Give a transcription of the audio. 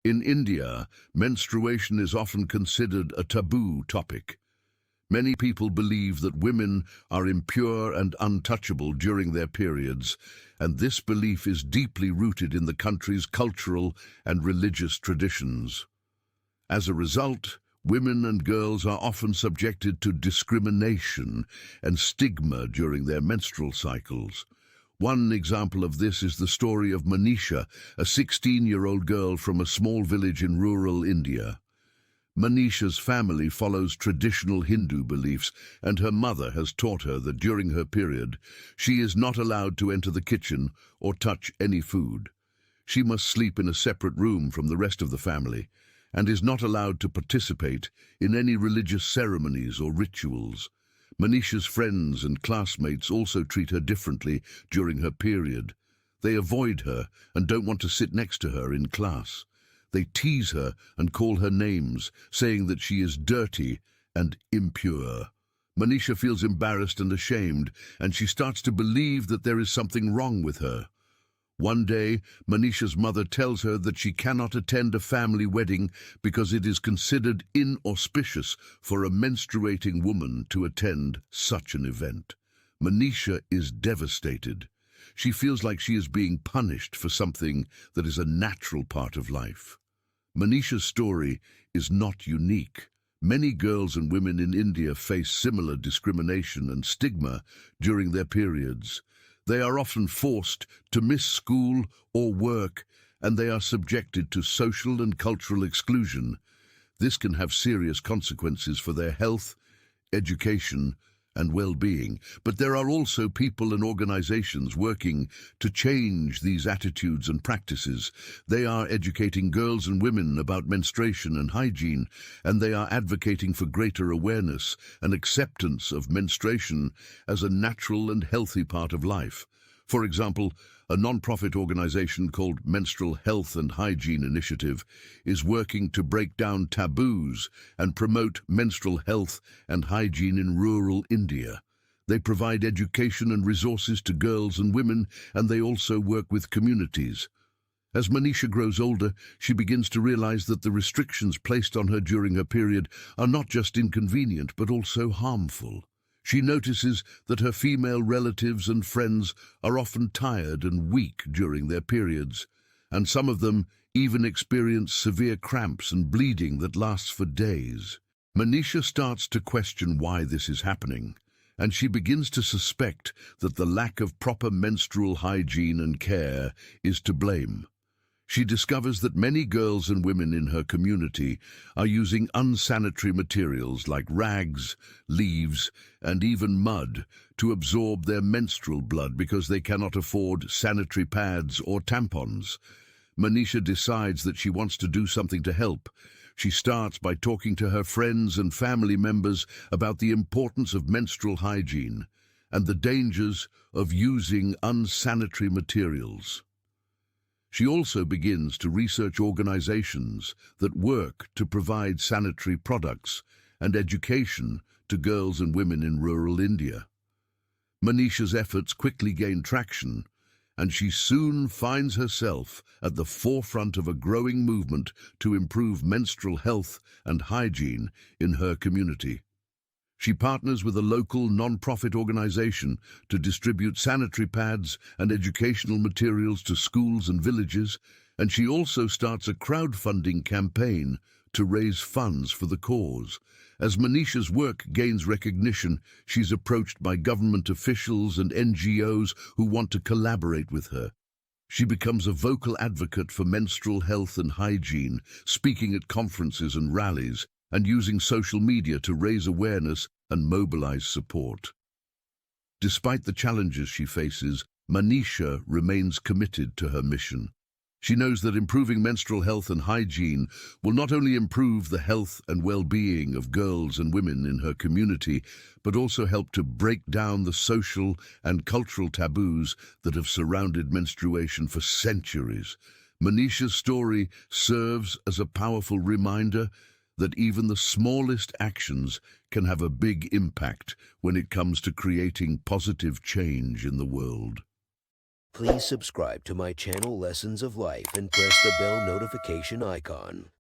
In India, menstruation is often considered a taboo topic. Many people believe that women are impure and untouchable during their periods, and this belief is deeply rooted in the country's cultural and religious traditions. As a result, women and girls are often subjected to discrimination and stigma during their menstrual cycles. One example of this is the story of Manisha, a 16-year-old girl from a small village in rural India. Manisha's family follows traditional Hindu beliefs, and her mother has taught her that during her period, she is not allowed to enter the kitchen or touch any food. She must sleep in a separate room from the rest of the family, and is not allowed to participate in any religious ceremonies or rituals. Manisha's friends and classmates also treat her differently during her period. They avoid her and don't want to sit next to her in class. They tease her and call her names, saying that she is dirty and impure. Manisha feels embarrassed and ashamed, and she starts to believe that there is something wrong with her. One day, Manisha's mother tells her that she cannot attend a family wedding because it is considered inauspicious for a menstruating woman to attend such an event. Manisha is devastated. She feels like she is being punished for something that is a natural part of life. Manisha's story is not unique. Many girls and women in India face similar discrimination and stigma during their periods. They are often forced to miss school or work, and they are subjected to social and cultural exclusion. This can have serious consequences for their health, education, and well-being. But there are also people and organizations working to change these attitudes and practices. They are educating girls and women about menstruation and hygiene, and they are advocating for greater awareness and acceptance of menstruation as a natural and healthy part of life. For example, a non-profit organization called Menstrual Health and Hygiene Initiative is working to break down taboos and promote menstrual health and hygiene in rural India. They provide education and resources to girls and women, and they also work with communities. As Manisha grows older, she begins to realize that the restrictions placed on her during her period are not just inconvenient, but also harmful. She notices that her female relatives and friends are often tired and weak during their periods, and some of them even experience severe cramps and bleeding that lasts for days. Manisha starts to question why this is happening, and she begins to suspect that the lack of proper menstrual hygiene and care is to blame. She discovers that many girls and women in her community are using unsanitary materials like rags, leaves, and even mud to absorb their menstrual blood because they cannot afford sanitary pads or tampons. Manisha decides that she wants to do something to help. She starts by talking to her friends and family members about the importance of menstrual hygiene and the dangers of using unsanitary materials. She also begins to research organizations that work to provide sanitary products and education to girls and women in rural India. Manisha's efforts quickly gain traction, and she soon finds herself at the forefront of a growing movement to improve menstrual health and hygiene in her community. She partners with a local non-profit organization to distribute sanitary pads and educational materials to schools and villages, and she also starts a crowdfunding campaign to raise funds for the cause. As Manisha's work gains recognition, she's approached by government officials and NGOs who want to collaborate with her. She becomes a vocal advocate for menstrual health and hygiene, speaking at conferences and rallies, and using social media to raise awareness and mobilize support. Despite the challenges she faces, Manisha remains committed to her mission. She knows that improving menstrual health and hygiene will not only improve the health and well-being of girls and women in her community, but also help to break down the social and cultural taboos that have surrounded menstruation for centuries. Manisha's story serves as a powerful reminder that even the smallest actions can have a big impact when it comes to creating positive change in the world. Please subscribe to my channel Lessons of Life and press the bell notification icon.